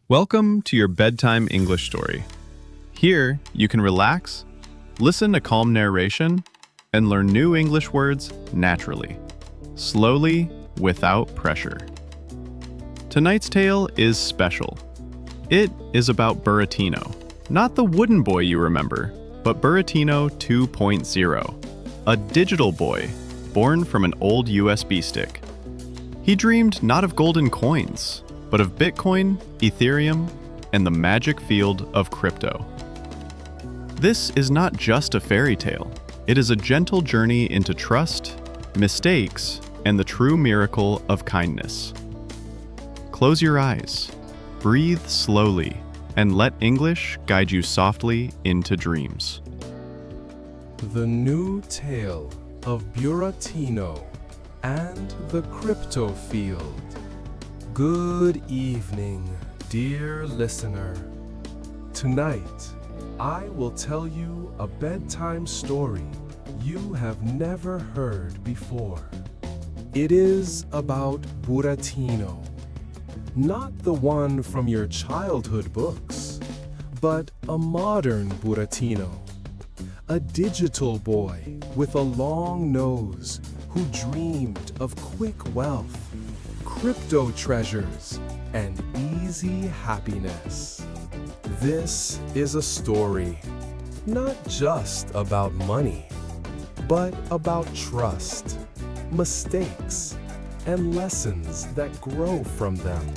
Welcome to your bedtime English story. Here, you can relax, listen to calm narration, and learn new English words naturally, slowly, without pressure. Tonight's tale is special. It is about Buratino, not the wooden boy you remember, but Buratino 2.0, a digital boy born from an old USB stick. He dreamed not of golden coins, but of Bitcoin, Ethereum, and the magic field of crypto. This is not just a fairy tale. It is a gentle journey into trust, mistakes, and the true miracle of kindness. Close your eyes, breathe slowly, and let English guide you softly into dreams. The new tale of Buratino and the crypto field. Good evening, dear listener. Tonight, I will tell you a bedtime story you have never heard before. It is about Buratino, not the one from your childhood books, but a modern Buratino, a digital boy with a long nose who dreamed of quick wealth, crypto treasures, and easy happiness. This is a story not just about money, but about trust, mistakes, and lessons that grow from them.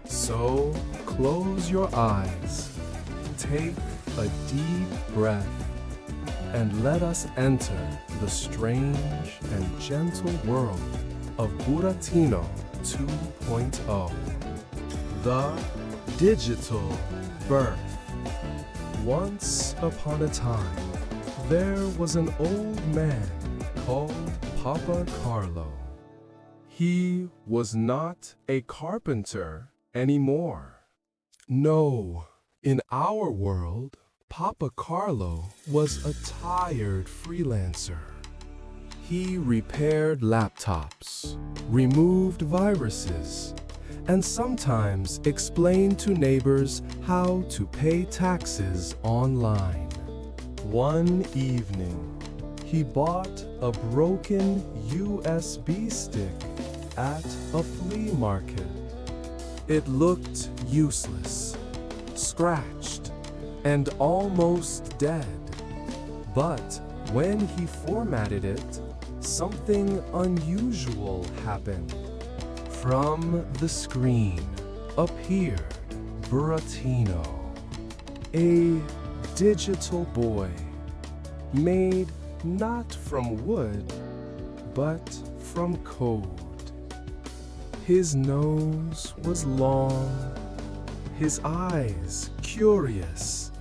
So close your eyes, take a deep breath, and let us enter the strange and gentle world of Buratino 2.0. The digital birth. Once upon a time, there was an old man called Papa Carlo. He was not a carpenter anymore. No, in our world, Papa Carlo was a tired freelancer. He repaired laptops, removed viruses, and sometimes explained to neighbors how to pay taxes online. One evening, he bought a broken USB stick at a flea market. It looked useless, scratched, and almost dead. But when he formatted it, something unusual happened. From the screen appeared Buratino, a digital boy made not from wood, but from code. His nose was long, his eyes curious,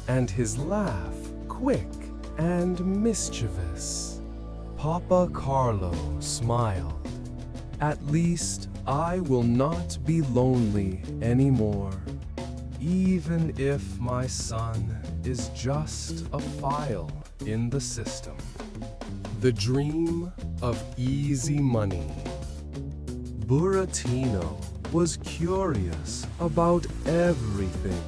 and his laugh quick and mischievous. Papa Carlo smiled. At least I will not be lonely anymore, even if my son is just a file in the system. The dream of easy money. Buratino was curious about everything.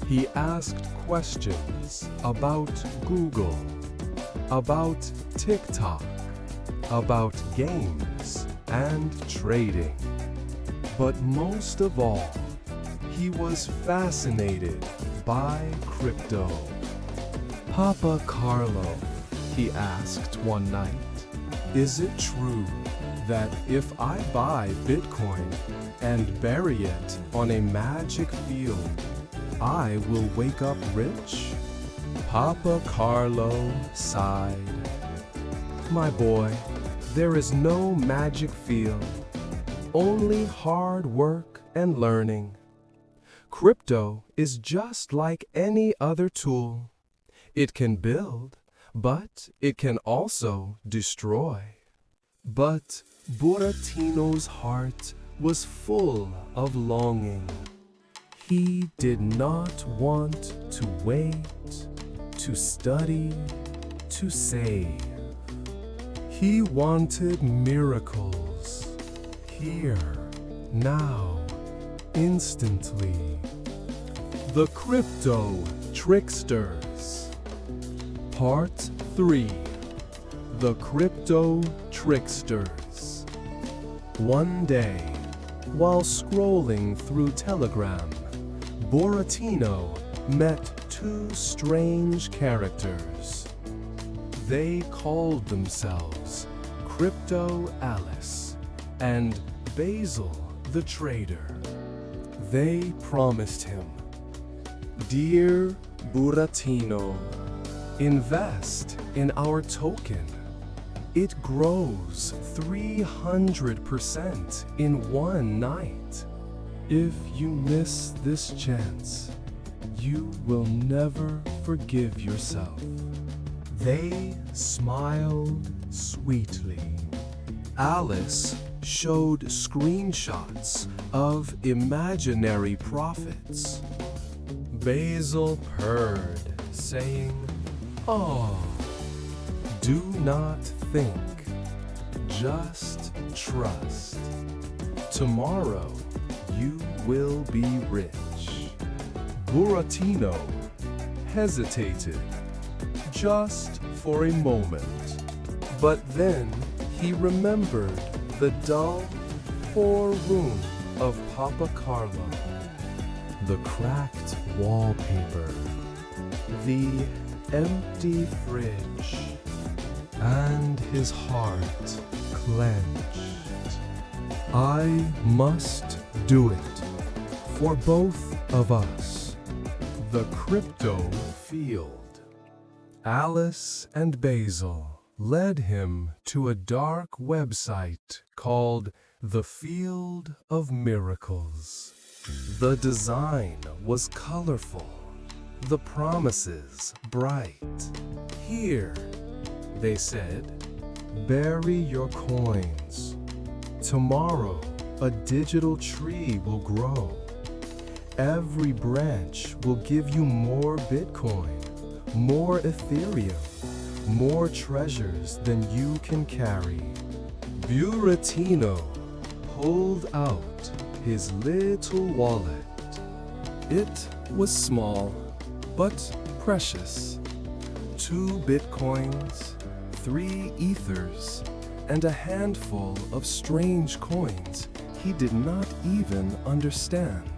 He asked questions about Google, about TikTok, about games and trading. But most of all, he was fascinated by crypto. Papa Carlo, he asked one night, is it true that if I buy Bitcoin and bury it on a magic field, I will wake up rich? Papa Carlo sighed. My boy, there is no magic field, only hard work and learning. Crypto is just like any other tool. It can build, but it can also destroy. But Buratino's heart was full of longing. He did not want to wait, to study, to save. He wanted miracles, here, now, instantly. The Crypto Tricksters. Part 3. The Crypto Tricksters. One day, while scrolling through Telegram, Buratino met two strange characters. They called themselves Crypto Alice and Basil the Trader. They promised him, "Dear Buratino, invest in our token. It grows 300% in one night. If you miss this chance, you will never forgive yourself." They smiled sweetly. Alice showed screenshots of imaginary profits. Basil purred, saying, "Oh, do not think, just trust. Tomorrow you will be rich." Buratino hesitated just for a moment, but then he remembered the dull four-room of Papa Carlo, the cracked wallpaper, the empty fridge, and his heart clenched. "I must do it for both of us." The crypto field. Alice and Basil led him to a dark website called The Field of Miracles. The design was colorful, the promises bright. "Here," they said, "bury your coins. Tomorrow, a digital tree will grow. Every branch will give you more Bitcoin, more Ethereum, more treasures than you can carry." Buratino pulled out his little wallet. It was small, but precious. 2 Bitcoins, 3 Ethers, and a handful of strange coins he did not even understand.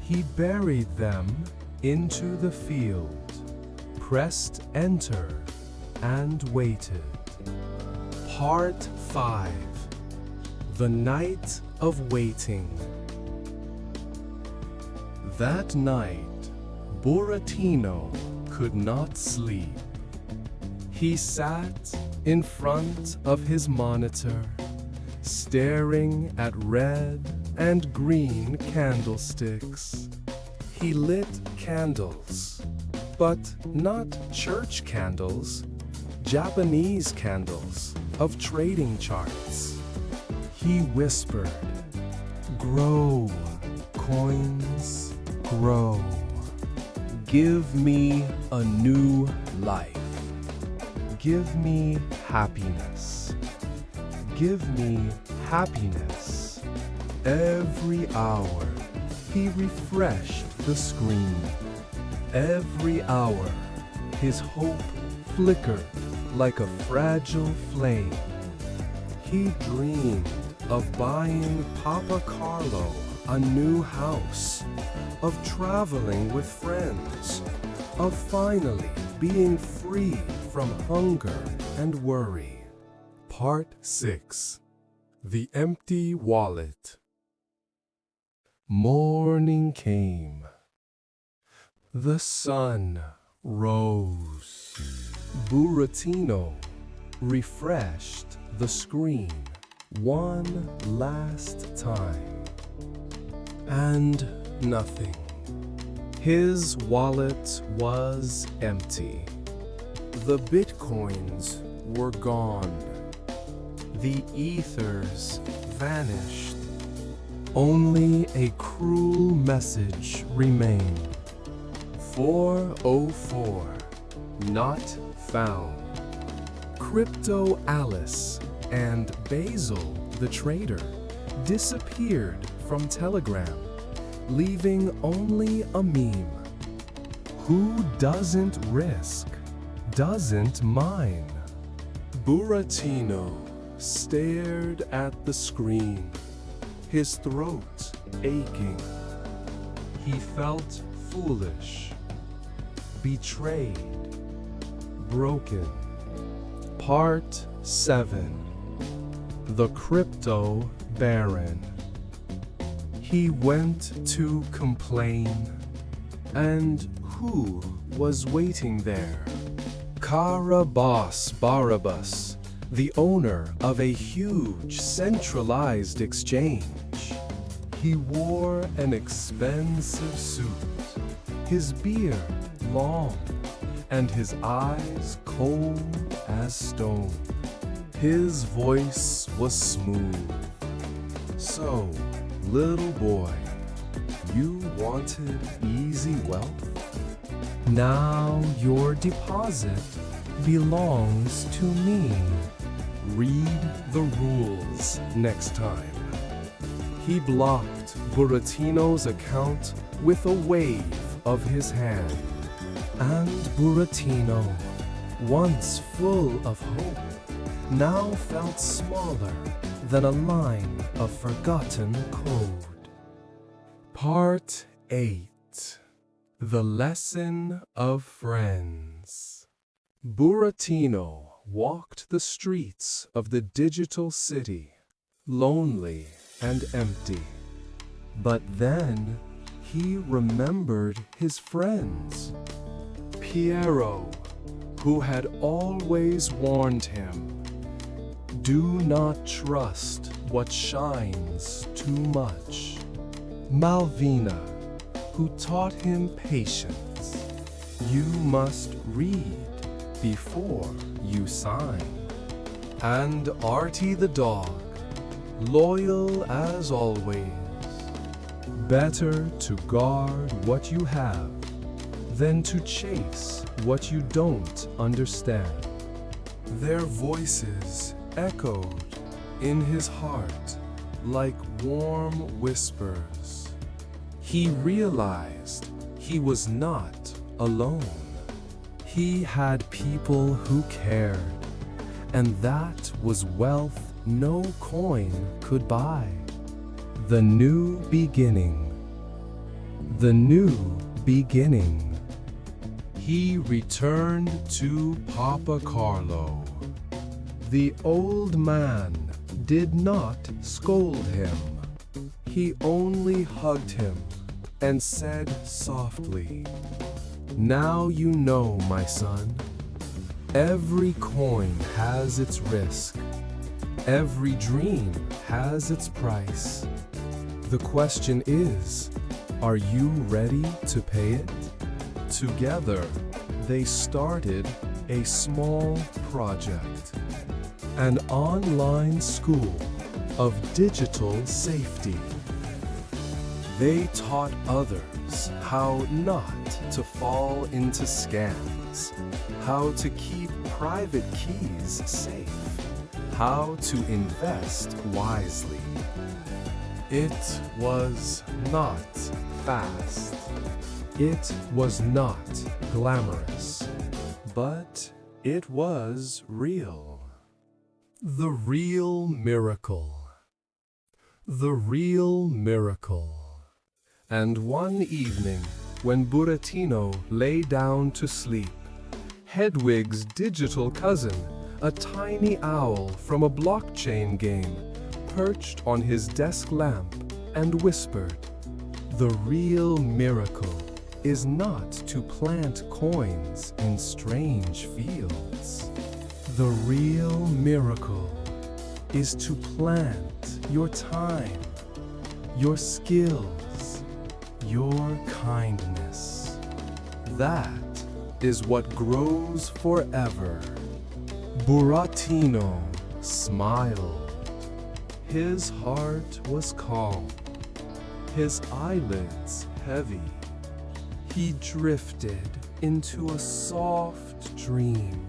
He buried them into the field, pressed enter, and waited. Part 5. The Night of Waiting. That night, Buratino could not sleep. He sat in front of his monitor, staring at red and green candlesticks. He lit candles, but not church candles, Japanese candles of trading charts. He whispered, "Grow, coins, grow. Give me a new life. Give me happiness. Give me happiness." Every hour, he refreshed the screen. Every hour, his hope flickered like a fragile flame. He dreamed of buying Papa Carlo a new house, of traveling with friends, of finally being free from hunger and worry. Part 6. The Empty Wallet. Morning came. The sun rose. Buratino refreshed the screen one last time. And nothing. His wallet was empty. The Bitcoins were gone. The Ethers vanished. Only a cruel message remained. 404, not found. Crypto Alice and Basil the Trader disappeared from Telegram leaving only a meme. Who doesn't risk, doesn't mine. Buratino stared at the screen, his throat aching. He felt foolish, betrayed, broken. Part 7. The Crypto Baron. He went to complain, and who was waiting there? Barabbas, the owner of a huge centralized exchange. He wore an expensive suit, his beard long, and his eyes cold as stone. His voice was smooth. So, little boy, you wanted easy wealth? Now your deposit belongs to me. Read the rules next time. He blocked Buratino's account with a wave of his hand. And Buratino, once full of hope, now felt smaller than a line of forgotten code. Part 8. The Lesson of Friends. Buratino walked the streets of the digital city, lonely and empty. But then he remembered his friends. Piero, who had always warned him, do not trust what shines too much. Malvina, who taught him patience. You must read before you sign. And Artie the dog, loyal as always. Better to guard what you have than to chase what you don't understand. Their voices echoed in his heart like warm whispers. He realized he was not alone. He had people who cared, and that was wealth no coin could buy. The new beginning. The new beginning. He returned to Papa Carlo. The old man did not scold him. He only hugged him and said softly, "Now you know, my son. Every coin has its risk. Every dream has its price. The question is, are you ready to pay it?" Together, they started a small project, an online school of digital safety. They taught others how not to fall into scams, how to keep private keys safe, how to invest wisely. It was not fast. It was not glamorous, but it was real. The real miracle. The real miracle. And one evening, when Buratino lay down to sleep, Hedwig's digital cousin, a tiny owl from a blockchain game, perched on his desk lamp and whispered, "The real miracle is not to plant coins in strange fields. The real miracle is to plant your time, your skills, your kindness. That is what grows forever." Buratino smiled. His heart was calm, his eyelids heavy. He drifted into a soft dream,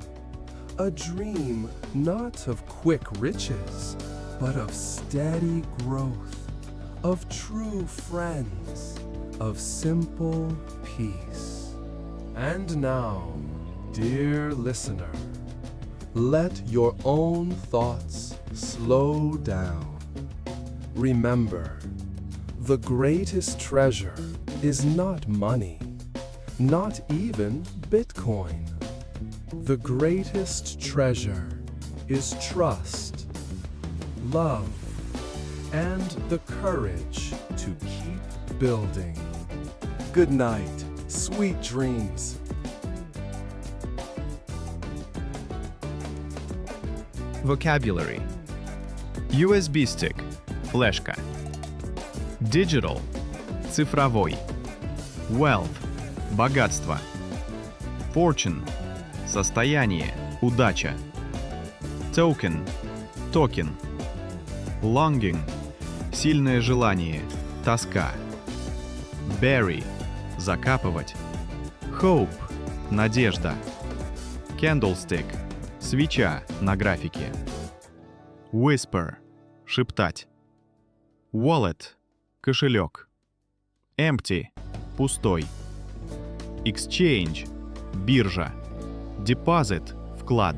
a dream not of quick riches, but of steady growth, of true friends, of simple peace. And now, dear listener, let your own thoughts slow down. Remember, the greatest treasure is not money, not even Bitcoin. The greatest treasure is trust, love, and the courage to keep building. Good night, sweet dreams. Vocabulary: USB stick – флешка. Digital – цифровой. Wealth – богатство. Fortune – состояние, удача. Token – токен. Longing – сильное желание, тоска. Bury – закапывать. Hope – надежда. Candlestick – свеча на графике. Whisper – шептать. Wallet – кошелек. Empty – пустой. Exchange – биржа. Deposit – вклад.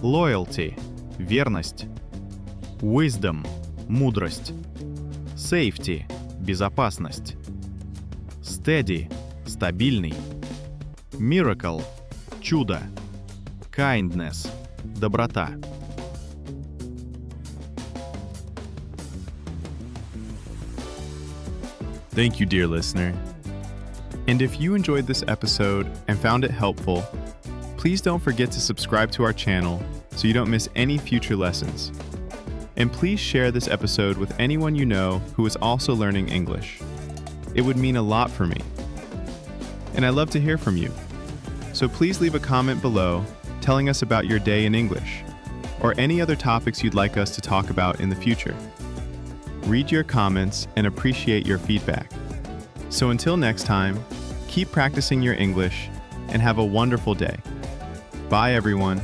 Loyalty – верность. Wisdom – мудрость. Safety – безопасность. Steady – стабильный. Miracle – чудо. Kindness – доброта. Thank you, dear listener. And if you enjoyed this episode and found it helpful, please don't forget to subscribe to our channel so you don't miss any future lessons. And please share this episode with anyone you know who is also learning English. It would mean a lot for me. And I love to hear from you. So please leave a comment below telling us about your day in English, or any other topics you'd like us to talk about in the future. Read your comments and appreciate your feedback. So until next time, keep practicing your English and have a wonderful day. Bye, everyone.